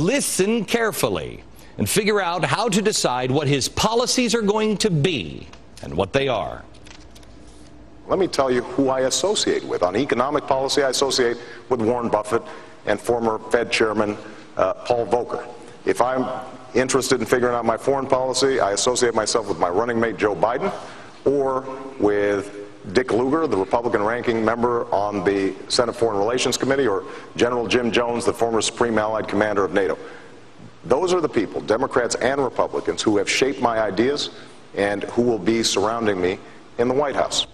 listen carefully and figure out how to decide what his policies are going to be and what they are. Let me tell you who I associate with. On economic policy, I associate with Warren Buffett and former Fed Chairman Paul Volcker. If I'm interested in figuring out my foreign policy, I associate myself with my running mate Joe Biden or with Dick Lugar, the Republican ranking member on the Senate Foreign Relations Committee, or General Jim Jones, the former Supreme Allied Commander of NATO. Those are the people, Democrats and Republicans, who have shaped my ideas and who will be surrounding me in the White House.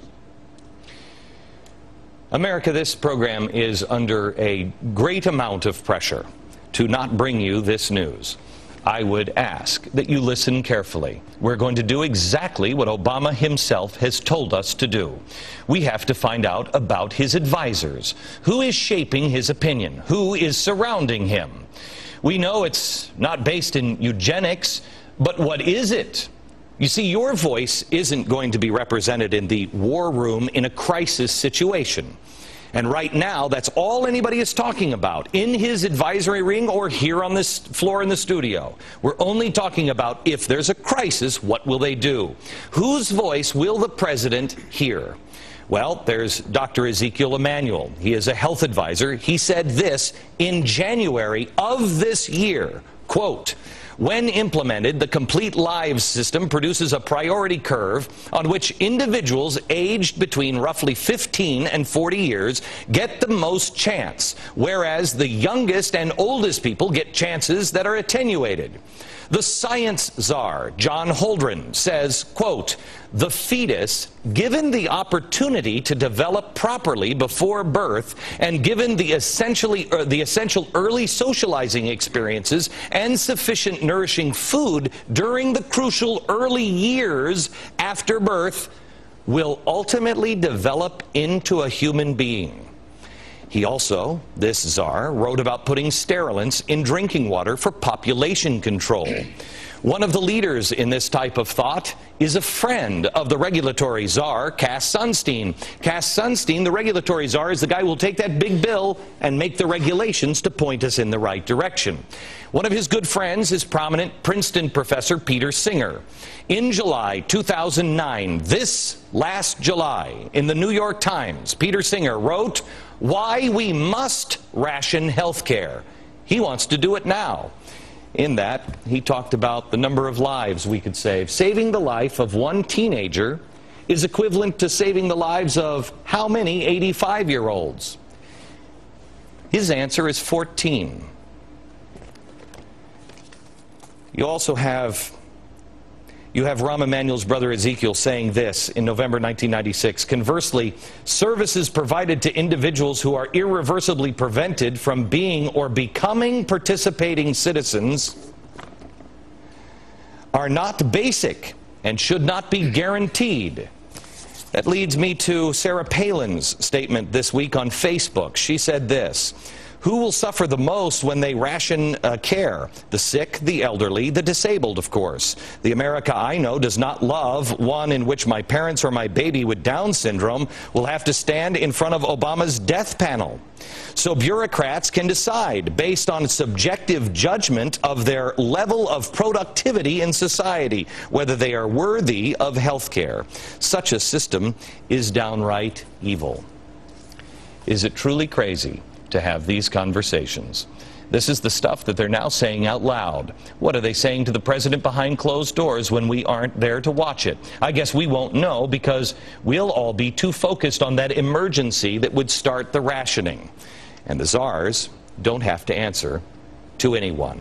America, this program is under a great amount of pressure to not bring you this news. I would ask that you listen carefully. We're going to do exactly what Obama himself has told us to do. We have to find out about his advisors. Who is shaping his opinion? Who is surrounding him? We know it's not based in eugenics, but what is it? You see, your voice isn't going to be represented in the war room in a crisis situation. And right now, that's all anybody is talking about in his advisory ring or here on this floor in the studio. We're only talking about if there's a crisis, what will they do? Whose voice will the president hear? Well, there's Dr. Ezekiel Emanuel. He is a health advisor. He said this in January of this year, quote, "When implemented, the Complete Lives system produces a priority curve on which individuals aged between roughly 15 and 40 years get the most chance, whereas the youngest and oldest people get chances that are attenuated." The science czar, John Holdren, says, quote, "The fetus, given the opportunity to develop properly before birth and given the essential early socializing experiences and sufficient nourishing food during the crucial early years after birth, will ultimately develop into a human being." He also, this czar, wrote about putting sterilants in drinking water for population control. One of the leaders in this type of thought is a friend of the regulatory czar, Cass Sunstein. Cass Sunstein, the regulatory czar, is the guy who will take that big bill and make the regulations to point us in the right direction. One of his good friends is prominent Princeton professor Peter Singer. In July 2009, this last July, in the New York Times, Peter Singer wrote, "Why we must ration health care." He wants to do it now. In that, he talked about the number of lives we could save. Saving the life of one teenager is equivalent to saving the lives of how many 85-year-olds? His answer is 14. You also have Rahm Emanuel's brother Ezekiel saying this in November 1996. Conversely, services provided to individuals who are irreversibly prevented from being or becoming participating citizens are not basic and should not be guaranteed. That leads me to Sarah Palin's statement this week on Facebook. She said this: "Who will suffer the most when they ration care? The sick, the elderly, the disabled, of course. The America I know does not love one in which my parents or my baby with Down syndrome will have to stand in front of Obama's death panel. So bureaucrats can decide based on subjective judgment of their level of productivity in society whether they are worthy of health care. Such a system is downright evil." Is it truly crazy to have these conversations? This is the stuff that they're now saying out loud. What are they saying to the president behind closed doors when we aren't there to watch it? I guess we won't know because we'll all be too focused on that emergency that would start the rationing. And the czars don't have to answer to anyone.